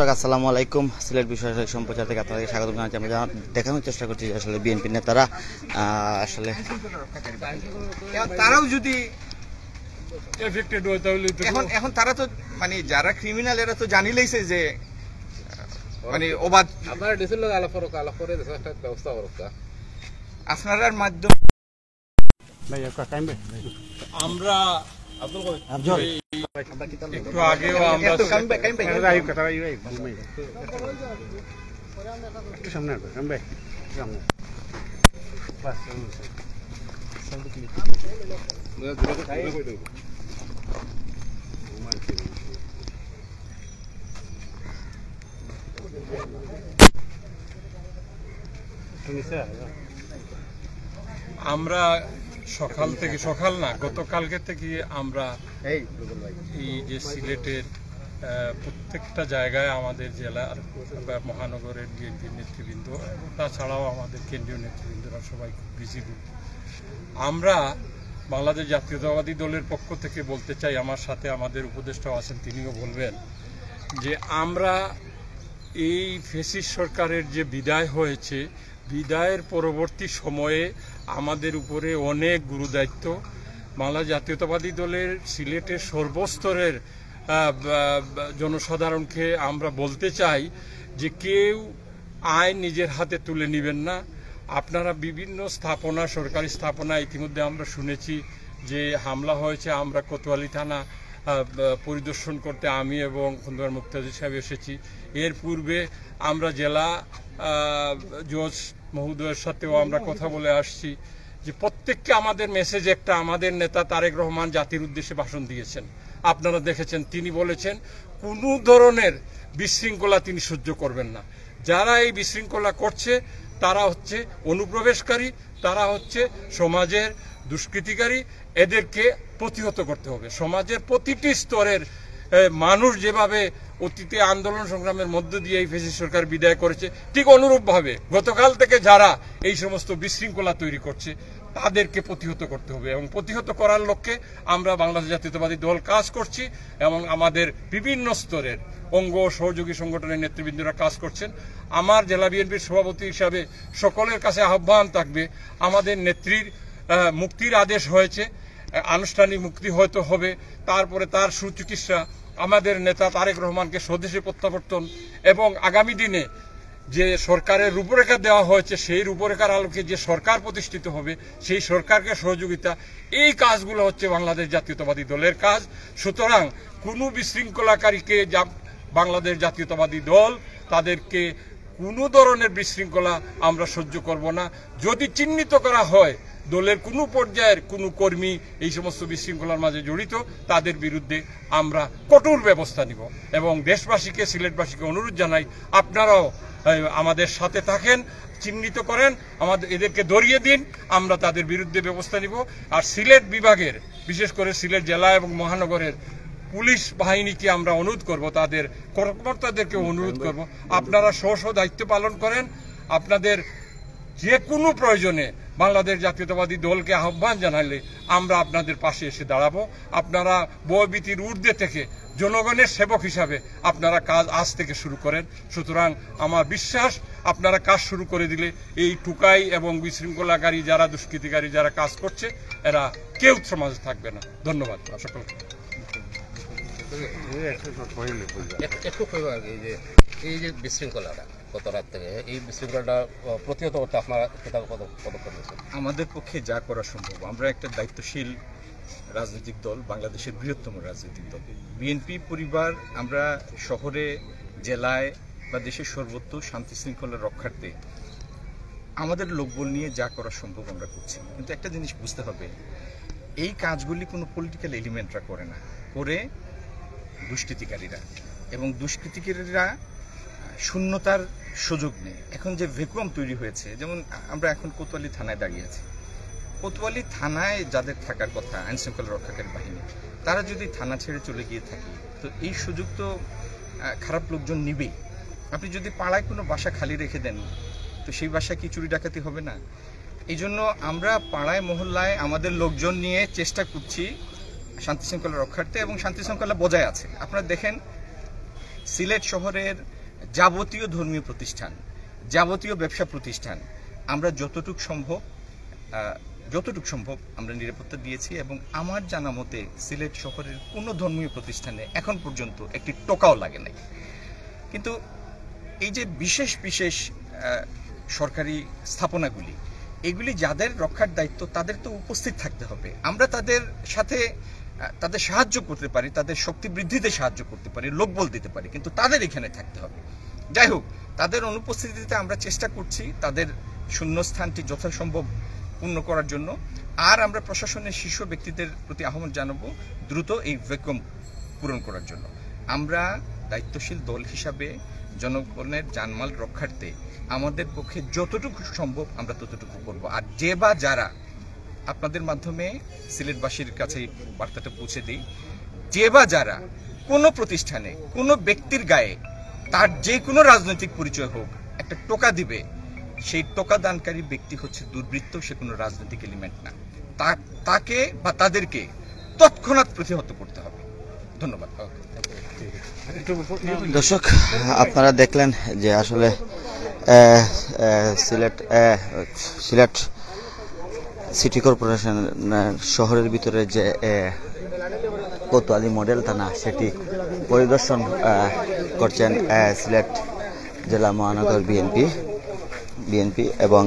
আসসালামু আলাইকুম। সিলেট বিষয় সম্প্রচার থেকে আপনাদের স্বাগত জানাচ্ছি। আমরা দেখানোর চেষ্টা করছি যে আসলে বিএনপি নেতারা আসলে তারাও যদি এফেক্টেড হয় তাহলে এখন তারা তো মানে যারা ক্রিমিনাল এরা তো জানি লাইছে যে মানে অবাধ আপনারা ডিসেল লোক আলাপ করে একটা ব্যবস্থা করুক আপনার মাধ্যমে আমরা একটু আগেও আমরা একটু সামনে আমরা সকাল না গতকালকে থেকে আমরা এই যে সিলেটের প্রত্যেকটা জায়গায় আমাদের জেলার মহানগরের বিএনপি নেতৃবৃন্দ তাছাড়াও আমাদের কেন্দ্রীয় নেতৃবৃন্দরা সবাই খুব ভিজিবল। আমরা বাংলাদেশ জাতীয়তাবাদী দলের পক্ষ থেকে বলতে চাই, আমার সাথে আমাদের উপদেষ্টাও আছেন, তিনিও বলবেন যে আমরা এই ফ্যাসিস্ট সরকারের যে বিদায় হয়েছে, বিদায়ের পরবর্তী সময়ে আমাদের উপরে অনেক গুরুদায়িত্ব। বাংলা জাতীয়তাবাদী দলের সিলেটের সর্বস্তরের জনসাধারণকে আমরা বলতে চাই যে কেউ আইন নিজের হাতে তুলে নেবেন না। আপনারা বিভিন্ন স্থাপনা, সরকারি স্থাপনা ইতিমধ্যে আমরা শুনেছি যে হামলা হয়েছে। আমরা কোতোয়ালি থানা পরিদর্শন করতে আমি এবং খন্দকার মুক্তাদির সাহেব এসেছি। এর পূর্বে আমরা জেলা জজ মহোদয়ের সাথেও আমরা কথা বলে আসছি যে প্রত্যেককে আমাদের মেসেজ একটা, আমাদের নেতা তারেক রহমান জাতির উদ্দেশ্যে ভাষণ দিয়েছেন, আপনারা দেখেছেন। তিনি বলেছেন কোনো ধরনের বিশৃঙ্খলা তিনি সহ্য করবেন না। যারা এই বিশৃঙ্খলা করছে তারা হচ্ছে অনুপ্রবেশকারী, তারা হচ্ছে সমাজের দুষ্কৃতিকারী, এদেরকে প্রতিহত করতে হবে। সমাজের প্রতিটি স্তরের মানুষ যেভাবে অতীতে আন্দোলন সংগ্রামের মধ্য দিয়ে এই ফ্যাসিস্ট সরকার বিদায় করেছে, ঠিক অনুরূপভাবে গতকাল থেকে যারা এই সমস্ত বিশৃঙ্খলা তৈরি করছে তাদেরকে প্রতিহত করতে হবে। এবং প্রতিহত করার লক্ষ্যে আমরা বাংলাদেশ জাতীয়তাবাদী দল কাজ করছি এবং আমাদের বিভিন্ন স্তরের অঙ্গ সহযোগী সংগঠনের নেতৃবৃন্দরা কাজ করছেন। আমার জেলা বিএনপির সভাপতি হিসাবে সকলের কাছে আহ্বান থাকবে, আমাদের নেত্রীর মুক্তির আদেশ হয়েছে, আনুষ্ঠানিক মুক্তি হয়তো হবে, তারপরে তার সুচিকিৎসা, আমাদের নেতা তারেক রহমানকে স্বদেশে প্রত্যাবর্তন এবং আগামী দিনে যে সরকারের রূপরেখা দেওয়া হয়েছে সেই রূপরেখার আলোকে যে সরকার প্রতিষ্ঠিত হবে সেই সরকারকে সহযোগিতা, এই কাজগুলো হচ্ছে বাংলাদেশ জাতীয়তাবাদী দলের কাজ। সুতরাং কোনো বিশৃঙ্খলাকারীকে বাংলাদেশ জাতীয়তাবাদী দল তাদেরকে কোনো ধরনের বিশৃঙ্খলা আমরা সহ্য করব না। যদি চিহ্নিত করা হয় দলের কোনো পর্যায়ের কোনো কর্মী এই সমস্ত বিশৃঙ্খলার মাঝে জড়িত, তাদের বিরুদ্ধে আমরা কঠোর ব্যবস্থা নিব। এবং দেশবাসীকে, সিলেটবাসীকে অনুরোধ জানাই, আপনারাও আমাদের সাথে থাকেন, চিহ্নিত করেন, আমাদের এদেরকে ধরিয়ে দিন, আমরা তাদের বিরুদ্ধে ব্যবস্থা নিব। আর সিলেট বিভাগের, বিশেষ করে সিলেট জেলা এবং মহানগরের পুলিশ বাহিনীকে আমরা অনুরোধ করব, তাদের কর্মকর্তাদেরকে অনুরোধ করব, আপনারা স্ব দায়িত্ব পালন করেন। আপনাদের যে কোনো প্রয়োজনে বাংলাদেশ জাতীয়তাবাদী দলকে আহ্বান জানালে আমরা আপনাদের পাশে এসে দাঁড়াবো। আপনারা বয়ভীতির ঊর্ধ্বে থেকে জনগণের সেবক হিসাবে আপনারা কাজ আজ থেকে শুরু করেন। সুতরাং আমার বিশ্বাস আপনারা কাজ শুরু করে দিলে এই টুকাই এবং বিশৃঙ্খলাকারী যারা দুষ্কৃতিকারী যারা কাজ করছে এরা কেউ সমাজে থাকবে না। ধন্যবাদ সকলকে। এই যে বিশৃঙ্খলাটা গত রাত থেকে, এই বিশৃঙ্খলাটা প্রতিহত করতে আপনারা পদক্ষেপ নিয়েছেন? আমাদের পক্ষে যা করা সম্ভব। আমরা একটা দায়িত্বশীল রাজনৈতিক দল, বাংলাদেশের বৃহত্তম রাজনৈতিক দল বিএনপি পরিবার। আমরা শহরে, জেলায় বা দেশের সর্বত্র শান্তি শৃঙ্খলা রক্ষার্থে আমাদের লোকবল নিয়ে যা করা সম্ভব আমরা করছি। কিন্তু একটা জিনিস বুঝতে হবে, এই কাজগুলি কোনো পলিটিক্যাল এলিমেন্টরা করে না, করে দুষ্কৃতিকারীরা। এবং দুষ্কৃতিকারীরা শূন্যতার সুযোগ নেই। এখন যে ভ্যাকুয়াম তৈরি হয়েছে, যেমন আমরা এখন কোতোয়ালি থানায় দাঁড়িয়ে আছি, কোতোয়ালি থানায় যাদের থাকার কথা আইনশৃঙ্খলা রক্ষাকারী বাহিনী, তারা যদি থানা ছেড়ে চলে গিয়ে থাকে তো এই সুযোগ তো খারাপ লোকজন নিবেই। আপনি যদি পাড়ায় কোনো বাসা খালি রেখে দেন তো সেই বাসায় কি চুরি ডাকাতি হবে না? এই জন্য আমরা পাড়ায় মহল্লায় আমাদের লোকজন নিয়ে চেষ্টা করছি শান্তি শৃঙ্খলা রক্ষার্থে, এবং শান্তি শৃঙ্খলা বজায় আছে। আপনারা দেখেন সিলেট শহরের যাবতীয় ধর্মীয় প্রতিষ্ঠান, যাবতীয় ব্যবসা প্রতিষ্ঠান আমরা যতটুকু সম্ভব আমরা নিরাপত্তা দিয়েছি, এবং আমার জানা মতে সিলেট শহরের কোনো ধর্মীয় প্রতিষ্ঠানে এখন পর্যন্ত একটি টোকাও লাগে নাই। কিন্তু এই যে বিশেষ বিশেষ সরকারি স্থাপনাগুলি, এগুলি যাদের রক্ষার দায়িত্ব তাদের তো উপস্থিত থাকতে হবে। আমরা তাদের সাথে তাদের সাহায্য করতে পারি, তাদের শক্তি বৃদ্ধিতে সাহায্য করতে পারি, লোকবল দিতে পারি, কিন্তু তাদের এখানে থাকতে হবে। যাই হোক, তাদের অনুপস্থিতিতে আমরা চেষ্টা করছি তাদের শূন্যস্থানটি যথাসম্ভব পূর্ণ করার জন্য। আর আমরা প্রশাসনের শীর্ষ ব্যক্তিদের প্রতি আহ্বান জানাবো দ্রুত এই ভ্যাকুয়াম পূরণ করার জন্য। আমরা দায়িত্বশীল দল হিসাবে জনগণের জানমাল রক্ষার্থে আমাদের পক্ষে যতটুকু সম্ভব আমরা ততটুকু করব। আর যে বা যারা, আপনাদের মাধ্যমে সিলেটবাসীর কাছে বার্তাটা পৌঁছে দিই, যে বা যারা কোনো প্রতিষ্ঠানে কোনো ব্যক্তির গায়ে তার যে কোনো রাজনৈতিক পরিচয় হোক একটা টোকা দিবে, সেই টোকা দানকারী ব্যক্তি হচ্ছে দুর্বৃত্ত, সে কোনো রাজনৈতিক এলিমেন্ট না। তাকে বা তাদেরকে তৎক্ষণাৎ প্রতিহত করতে হবে। ধন্যবাদ। দর্শক, আপনারা দেখলেন যে আসলে সিলেট সিটি কর্পোরেশন শহরের ভিতরে যে কোতোয়ালি মডেল থানা সেটি পরিদর্শন করছেন সিলেট জেলা মহানগর বিএনপি এবং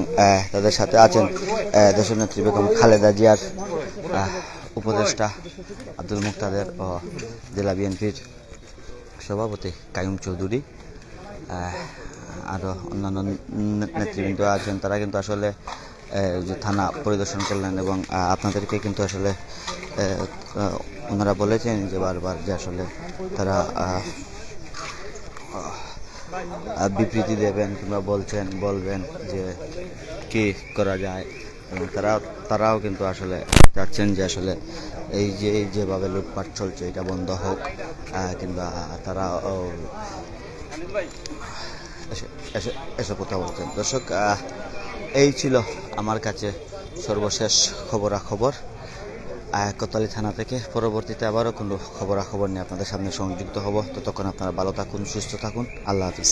তাদের সাথে আছেন দেশনেত্রী বেগম খালেদা জিয়ার উপদেষ্টা আব্দুল মুক্তাদের ও জেলা বিএনপির সভাপতি কাইয়ুম চৌধুরী, আরও অন্যান্য নেতৃবৃন্দ আছেন। তারা কিন্তু আসলে যে থানা পরিদর্শন করলেন এবং আপনাদেরকে কিন্তু আসলে ওনারা বলেছেন যে বারবার যে আসলে তারা বিবৃতি দেবেন কিংবা বলবেন যে কি করা যায়, এবং তারাও কিন্তু আসলে চাচ্ছেন যে আসলে এই যেভাবে লুটপাট চলছে এটা বন্ধ হোক, কিংবা তারা এসব কথা বলছেন। দর্শক, এই ছিল আমার কাছে সর্বশেষ খবরাখবর কোতোয়ালি থানা থেকে। পরবর্তীতে আবারও কোনো খবরাখবর নিয়ে আপনাদের সামনে সংযুক্ত হব। ততক্ষণ আপনারা ভালো থাকুন, সুস্থ থাকুন। আল্লাহ হাফিজ।